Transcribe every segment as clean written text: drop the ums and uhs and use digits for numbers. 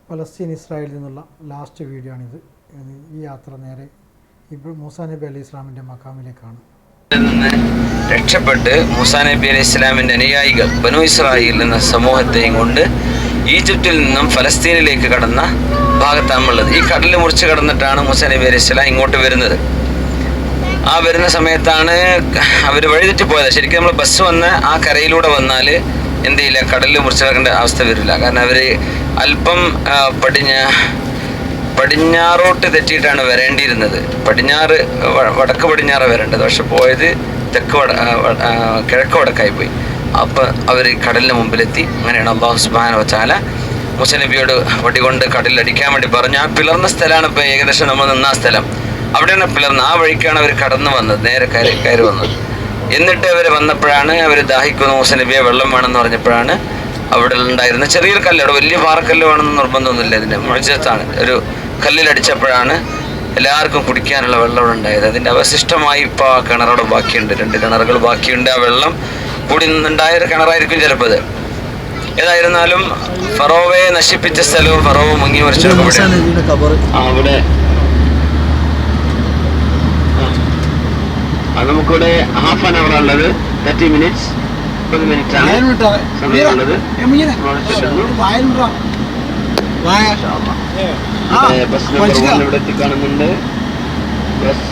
Palestine ഇസ്രായേലിൽ നിന്നുള്ള last video ആണിത്. ഈ യാത്ര നേരെ ഇപ്പോൾ മൂസാ നബി അലൈഹി ഇസ്ലാമിൻ്റെ മക്കാമിലേക്കാണ്. രക്ഷപ്പെട്ട് മൂസാ നബി അലൈഹി ഇസ്ലാമിൻ്റെ അനുയായികൾ ബനു ഇസ്രായേൽ എന്ന സമൂഹത്തെയും കൊണ്ട് ഈജിപ്തിൽ നിന്നും ഫലസ്തീനിലേക്ക് കടന്ന ഭാഗത്താണുള്ളത്. ഈ കടൽ മുറിച്ച് കടന്നിട്ടാണ് മൂസാ നബി അലൈഹി ഇസ്ലാം ഇങ്ങോട്ട് വരുന്നത്. ആ വരുന്ന സമയത്താണ് അവർ വഴിതെറ്റി പോയത്. ശരിക്കും നമ്മൾ ബസ് വന്ന് ആ കരയിലൂടെ വന്നാൽ എന്ത് ചെയ്യില്ല, കടലിൽ മുറിച്ച് കിടക്കേണ്ട അവസ്ഥ വരില്ല. കാരണം അവർ അല്പം പടിഞ്ഞാറോട്ട് തെറ്റിയിട്ടാണ് വരേണ്ടിയിരുന്നത്. വടക്ക് പടിഞ്ഞാറ് വരേണ്ടത്, പക്ഷെ പോയത് കിഴക്ക് വടക്കായി പോയി. അപ്പോൾ അവർ കടലിന് മുമ്പിലെത്തി. അങ്ങനെയാണ് അല്ലാഹു സുബ്ഹാനഹു വ തആല മൂസാ നബിയോട് വടികൊണ്ട് കടലിലടിക്കാൻ വേണ്ടി പറഞ്ഞു. ആ പിളർന്ന സ്ഥലമാണ് ഇപ്പോൾ ഏകദേശം നമ്മൾ നിന്ന സ്ഥലം. അവിടെയാണ് പിളർന്ന്, ആ വഴിക്കാണ് അവർ കടന്നു വന്നത്, നേരെ കയറി വന്നത്. എന്നിട്ട് അവർ വന്നപ്പോഴാണ് അവർ ദാഹിക്കുന്നു, മൂസാ നബിയെ വെള്ളം വേണമെന്ന് പറഞ്ഞപ്പോഴാണ് അവിടെ ഉണ്ടായിരുന്ന ചെറിയൊരു കല്ല്, അവിടെ വലിയ പാറക്കല്ല് വേണമെന്ന് നിർബന്ധമൊന്നുമില്ല, ഇതിൻ്റെ മുഴുവത്താണ് ഒരു കല്ലിലടിച്ചപ്പോഴാണ് എല്ലാവർക്കും കുടിക്കാനുള്ള വെള്ളം അവിടെ ഉണ്ടായത്. അതിൻ്റെ അവശിഷ്ടമായി ഇപ്പോൾ ആ കിണറവിടെ ബാക്കിയുണ്ട്, 2 കിണറുകൾ ബാക്കിയുണ്ട്. ആ വെള്ളം കൂടി നിന്നുണ്ടായൊരു കിണറായിരിക്കും ചിലപ്പോൾ അത്. ഏതായിരുന്നാലും ഫറോവയെ നശിപ്പിച്ച സ്ഥലവും ഫറോവ മുങ്ങി മരിച്ചൊക്കെ അവിടെ നമുക്കിവിടെ ഹാഫ് ആൻ അവർ ഉള്ളത്, 30 മിനിറ്റ്സ് 30 മിനിറ്റ് ആണ് സമയമുള്ളത്. ബസ് നമ്പർ 1 ഇവിടെ എത്തിക്കാണുന്നുണ്ട്. ബസ്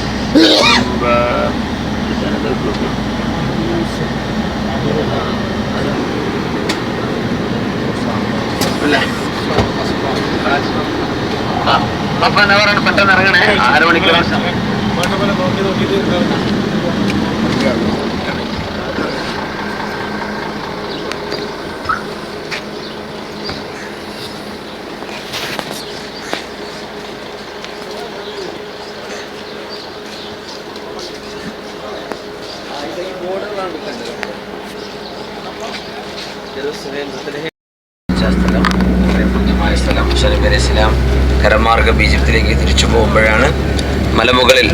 ഹാഫ് ആൻ അവർ ആണ്, പെട്ടെന്ന് ഇറങ്ങണേ. 6 മണിക്കൂർ കരമാർഗം ഈജിപ്തിലേക്ക് തിരിച്ചു പോകുമ്പോഴാണ് മലമുകളിൽ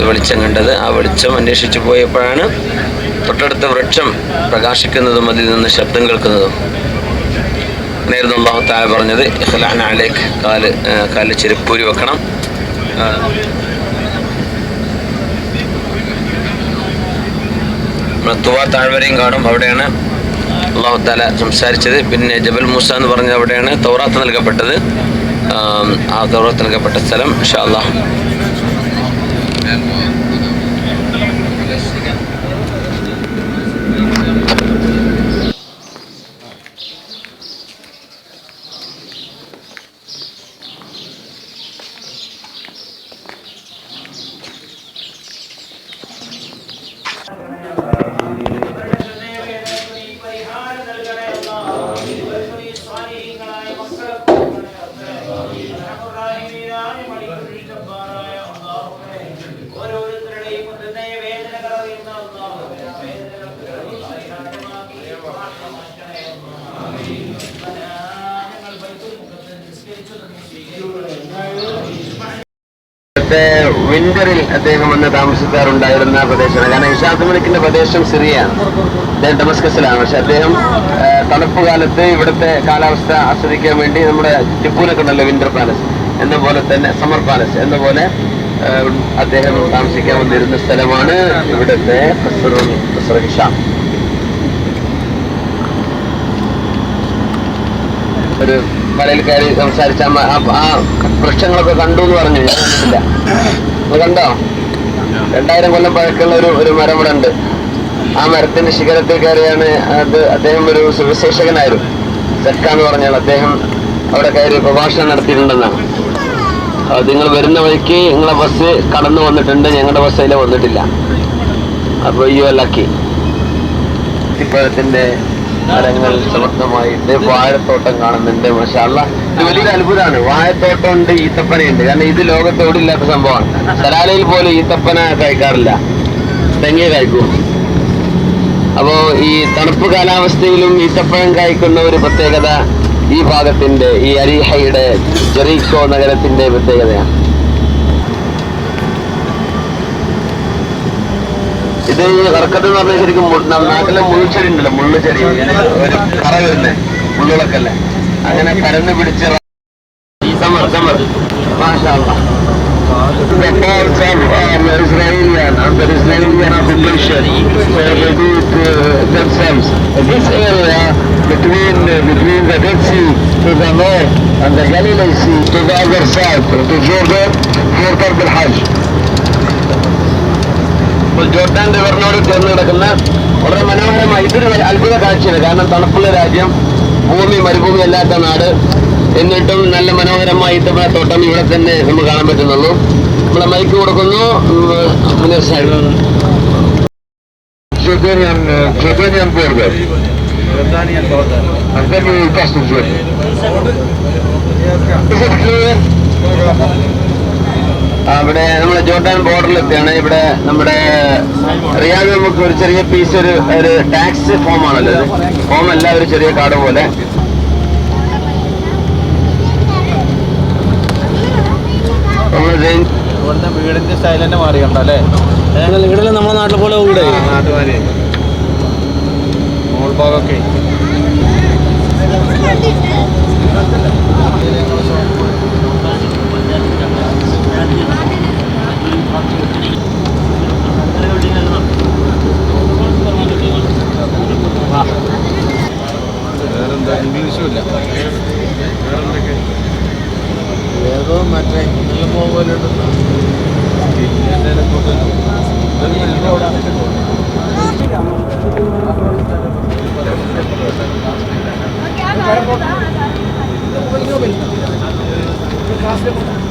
വെളിച്ചം കണ്ടത്. ആ വെളിച്ചം അന്വേഷിച്ചു പോയപ്പോഴാണ് തൊട്ടടുത്ത വൃക്ഷം പ്രകാശിക്കുന്നതും അതിൽ നിന്ന് ശബ്ദം കേൾക്കുന്നതും. നേരത്തെ അല്ലാഹു തആല പറഞ്ഞത് ഇഖ്ലഅന അലൈക്, കാലിൽ ചെരുപ്പൂരി വെക്കണം. തുവ താഴ്വരയും കാണും, അവിടെയാണ് അല്ലാഹു തആല സംസാരിച്ചത്. പിന്നെ ജബൽ മൂസ എന്ന് പറഞ്ഞ അവിടെയാണ് തൗറാത്ത് നൽകപ്പെട്ടത്. ആ തൗറാത്ത് നൽകപ്പെട്ട സ്ഥലം ഇൻഷാ അല്ലാഹ് വിന്ററിൽ അദ്ദേഹം വന്ന് താമസിക്കാറുണ്ടായിരുന്ന പ്രദേശമാണ്. കാരണം ഇഷാഖ് മലിക്കിന്റെ പ്രദേശം സിറിയയാണ്, അദ്ദേഹം ഡമസ്കസിലാണ്. പക്ഷെ അദ്ദേഹം തണുപ്പ് കാലത്ത് ഇവിടുത്തെ കാലാവസ്ഥ ആസ്വദിക്കാൻ വേണ്ടി നമ്മുടെ ടിപ്പൂനൊക്കെ ഉണ്ടല്ലോ വിന്റർ പാലസ് എന്ന പോലെ തന്നെ സമ്മർ പാലസ് എന്ന പോലെ അദ്ദേഹം താമസിക്കാൻ വന്നിരുന്ന സ്ഥലമാണ് ഇവിടുത്തെ ഖസ്റുൽ ഹിഷാം. ഒരു മലയിൽ കയറി സംസാരിച്ച ആ വൃക്ഷങ്ങളൊക്കെ കണ്ടു എന്ന് പറഞ്ഞു. ഞാൻ കണ്ടിട്ടില്ല, കണ്ടോ? 2000 കൊല്ലം പഴക്കമുള്ള ഒരു മരം ഇവിടെ ഉണ്ട്. ആ മരത്തിന്റെ ശിഖരത്തിൽ കയറിയാണ് അദ്ദേഹം ഒരു സുവിശേഷകനായിരുന്നു. സെക്ക എന്ന് പറഞ്ഞാൽ അദ്ദേഹം അവിടെ കയറി പ്രഭാഷണം നടത്തിയിട്ടുണ്ടെന്നാണ്. നിങ്ങൾ വരുന്ന വഴിക്ക് നിങ്ങളെ ബസ് കടന്നു വന്നിട്ടുണ്ട്, ഞങ്ങളുടെ ബസ് അതിലെ വന്നിട്ടില്ല. അപ്പൊ ഈ ലക്കി ഇപ്പോഴത്തിന്റെ മരങ്ങൾ സമർത്ഥമായിട്ട് വാഴത്തോട്ടം കാണുന്നുണ്ട്. മാഷാ അല്ലാഹ്, ഇത് വലിയൊരു അത്ഭുതമാണ്. വാഴത്തോട്ടം ഉണ്ട്, ഈത്തപ്പനയുണ്ട്. കാരണം ഇത് ലോകത്ത് എവിടെയില്ലാത്ത സംഭവമാണ്. സലാലയിൽ പോലും ഈത്തപ്പന കഴിക്കാറില്ല, തെങ്ങിയ കഴിക്കൂ. അപ്പോ ഈ തണുപ്പ് കാലാവസ്ഥയിലും ഈത്തപ്പഴം കഴിക്കുന്ന ഒരു പ്രത്യേകത ഈ ഭാഗത്തിന്റെ, ഈ അരിഹയുടെ ജെറീക്കോ നഗരത്തിന്റെ പ്രത്യേകതയാണ്. ഇത് കറക്കത്ത് എന്ന് പറഞ്ഞാൽ ശരിക്കും നാട്ടിലെ മുള്ളുചെടി ഉണ്ടല്ലോ, മുള്ളുചെടി ഒരു കറ വരുന്നേ മുള്ളുകളൊക്കെ അല്ലേ, അങ്ങനെ കരന്ന് പിടിച്ച് Qamar. MashaAllah. The parts of Israeli under Israeli occupation they do it themselves. This area between the Dead Sea to the north and the Galilee Sea to the other side to Jordan for Farb al-Hajj. ഇപ്പോൾ Jordan റിവറിനോട് ചേർന്ന് കിടക്കുന്ന വളരെ മനോഹരമായ ഇതൊരു അത്ഭുത കാഴ്ചയാണ്. കാരണം തണുപ്പുള്ള രാജ്യം, ഭൂമി മരുഭൂമി അല്ലാത്ത നാട്, എന്നിട്ടും നല്ല മനോഹരമായ ഈത്തപ്പഴത്തോട്ടം ഇവിടെ തന്നെ നമുക്ക് കാണാൻ പറ്റുന്നുള്ളൂ. നമ്മളെ മൈക്ക് കൊടുക്കുന്നു. Jordanian border. And then we will pass to Jordan. Is it clear? അവിടെ നമ്മുടെ ജോർഡാൻ ബോർഡറിലെത്തിയാണ്. ഇവിടെ നമ്മുടെ റിയാദ് നമുക്ക് ഒരു ചെറിയ പീസ് ഒരു ടാക്സ് ഫോം ആണല്ലോ. ഫോം അല്ല, ഒരു ചെറിയ കാർഡ് പോലെ. ഇവിടുത്തെ വീടിന്റെ സ്റ്റൈൽ തന്നെ മാറി കണ്ടല്ലേ. വീടെല്ലാം നമ്മുടെ നാട്ടിലെ പോലെ വീട് നാട്ടുമാരി മോൾ ഭാഗമൊക്കെ. വേറെന്താ, ഇംഗ്ലീഷും ഇല്ല. വേറെന്തൊക്കെ ഏതോ മറ്റേ നല്ല പോലെ Okay,